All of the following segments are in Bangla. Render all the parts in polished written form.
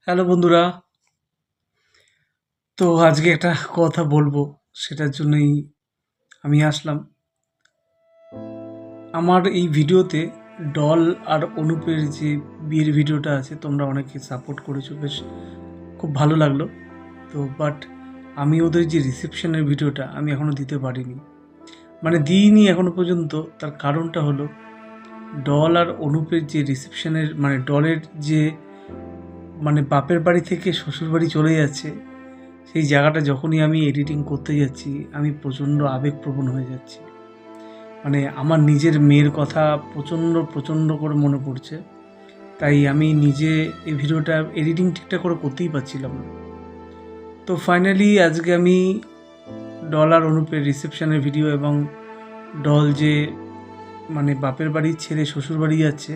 হ্যালো বন্ধুরা, তো আজকে একটা কথা বলবো, সেটার জন্যই আমি আসলাম। আমার এই ভিডিওতে ডল আর অনুপের যে বিয়ের ভিডিওটা আছে, তোমরা অনেকে সাপোর্ট করেছো, বেশ খুব ভালো লাগলো। তো বাট আমি ওদের যে রিসেপশনের ভিডিওটা আমি এখনও দিতে পারিনি, মানে দিইনি এখনো পর্যন্ত। তার কারণটা হলো, ডল আর অনুপের যে রিসেপশনের মানে ডলের যে মানে বাপের বাড়ি থেকে শ্বশুর বাড়ি চলে যাচ্ছে, সেই জায়গাটা যখনই আমি এডিটিং করতে যাচ্ছি আমি প্রচণ্ড আবেগপ্রবণ হয়ে যাচ্ছি। মানে আমার নিজের মেয়ের কথা প্রচণ্ড প্রচণ্ড করে মনে পড়ছে। তাই আমি নিজে এই ভিডিওটা এডিটিং ঠিকঠাক করে করতেই পারছিলাম না। তো ফাইনালি আজকে আমি ডল আর অনুপের রিসেপশনের ভিডিও এবং ডল যে মানে বাপের বাড়ি ছেড়ে শ্বশুর বাড়ি যাচ্ছে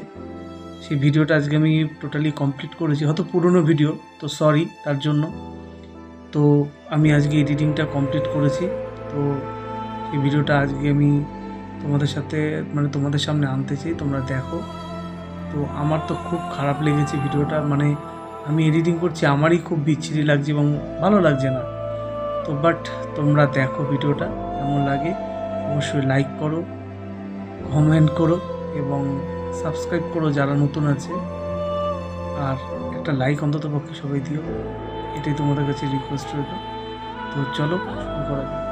সেই ভিডিওটা আজকে আমি টোটালি কমপ্লিট করেছি। হয়তো পুরনো ভিডিও, তো সরি তার জন্য। তো আমি আজকে এডিটিংটা কমপ্লিট করেছি। তো এই ভিডিওটা আজকে আমি তোমাদের সাথে মানে তোমাদের সামনে আনতে চাই, তোমরা দেখো। তো আমার তো খুব খারাপ লেগেছে ভিডিওটা, মানে আমি এডিটিং করছি আমারই খুব বিচ্ছিরি লাগছে এবং ভালো লাগছে না। তো বাট তোমরা দেখো ভিডিওটা কেমন লাগে, অবশ্যই লাইক করো, কমেন্ট করো এবং সাবস্ক্রাইব করো যারা নতুন আছে। আর একটা লাইক অন্তত পক্ষে সবাই দিও, এটাই তোমাদের কাছে রিকোয়েস্ট রইল। তো চলো শুরু করা যাক।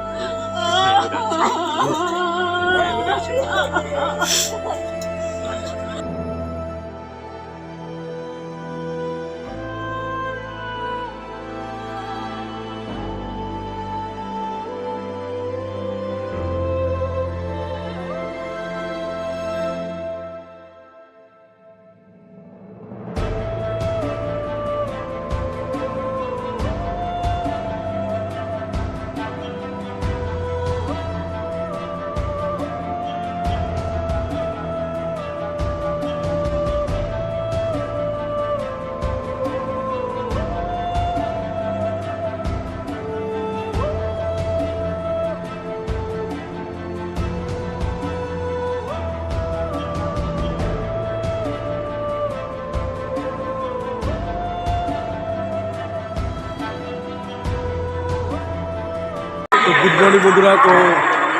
তো গুড মর্নিং বন্ধুরা। তো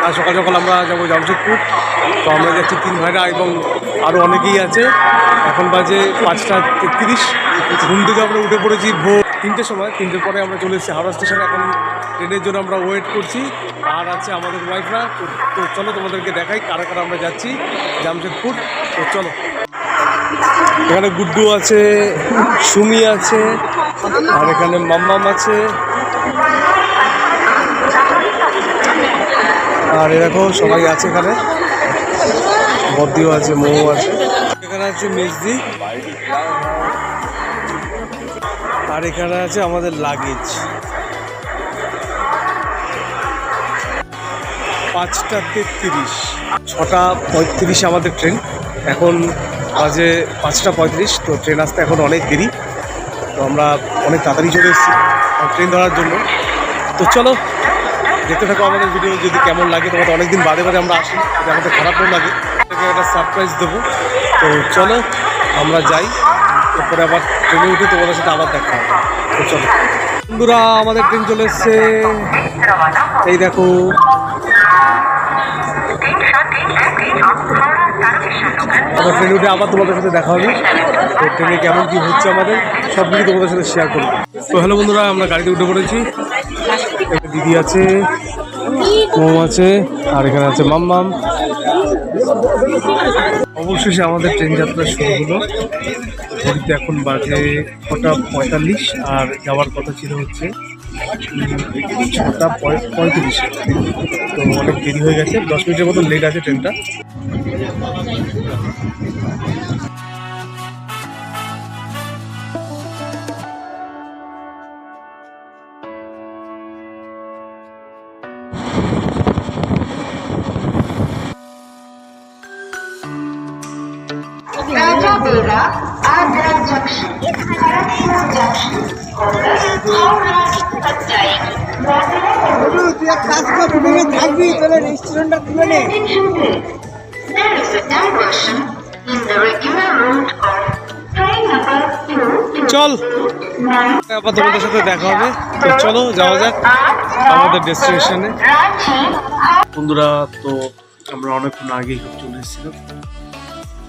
আজ সকাল সকাল আমরা যাবো জামশেদপুর। তো আমরা যাচ্ছি 3 ভাইরা এবং আরও অনেকেই আছে। এখন বাজে 5:33। ঘুম থেকে আমরা উঠে পড়েছি ভোর 3টের সময়। 3টের পরে আমরা চলে এসেছি হাওড়া স্টেশনে। এখন ট্রেনের জন্য আমরা ওয়েট করছি। আর আছে আমাদের ওয়াইফরা। তো চলো তোমাদেরকে দেখাই কারা কারা আমরা যাচ্ছি জামশেদপুর। তো চলো, এখানে গুড্ডু আছে, সুমি আছে, আর এখানে মাম্মাম আছে, আর এরকম সবাই আছে। এখানে বদ্দিও আছে, মৌ আছে, এখানে আছে মেজদি, আর এখানে আছে আমাদের লাগেজ। 5:33, 6:35 আমাদের ট্রেন। এখন বাজে 5:35। তো ট্রেন আসতে এখন অনেক দেরি। তো আমরা অনেক তাড়াতাড়ি চলে এসেছি ট্রেন ধরার জন্য। তো চলো দেখতে থাকো আমাদের ভিডিও। যদি কেমন লাগে, তোমাদের অনেকদিন বাদে বাদে আমরা আসি, যদি আমাদের খারাপও লাগে একটা সারপ্রাইজ দেবো। তো চলো আমরা যাই, তারপরে আবার ট্রেনে উঠে তোমাদের সাথে আবার দেখা হবে। তো চলো বন্ধুরা, আমাদের ট্রেন চলে এসছে। এই দেখো, আবার ট্রেনে উঠে আবার তোমাদের সাথে দেখা হবে। তো ট্রেনে কেমন কী হচ্ছে আমাদের সব কিছু তোমাদের সাথে শেয়ার করবো। তো হ্যালো বন্ধুরা, আমরা গাড়িতে উঠে পড়েছি। দিদি আছে, মৌ আছে, আর এখানে আছে মাম্মাম। অবশেষে আমাদের ট্রেন যাত্রা শুরু হলো। ঘড়িতে এখন বাজে 6:45 আর যাওয়ার কথা ছিল হচ্ছে 6:35। তো অনেক দেরি হয়ে গেছে, 10 মিনিটের মতো লেট আছে ট্রেনটা। आगरा जंक्शन, खड़गपुर जंक्शन हावड़ा तक जाएगी। There is a diversion in the regular route of train number 2 চল আবার তোমাদের সাথে দেখা হবে। তো চলো যাওয়া যাক আমাদের ডেস্টিনেশনে। বন্ধুরা, তো আমরা অনেকক্ষণ আগেই চলে এসেছিলাম।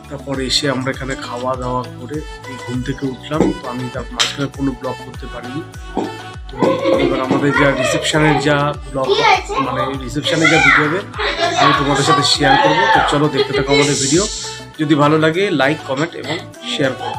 তারপরে এসে আমরা এখানে খাওয়া দাওয়া করে এই ঘুম থেকে উঠলাম। তো আমি তার মাঝখানে কোনো ব্লগ করতে পারিনি। তো এবার আমাদের যা রিসেপশনের যা ব্লগ, মানে রিসেপশনে যা ভিডিও হবে আমি তোমাদের সাথে শেয়ার করবো। তো চলো দেখতে থাকো আমাদের ভিডিও। যদি ভালো লাগে লাইক, কমেন্ট এবং শেয়ার করো।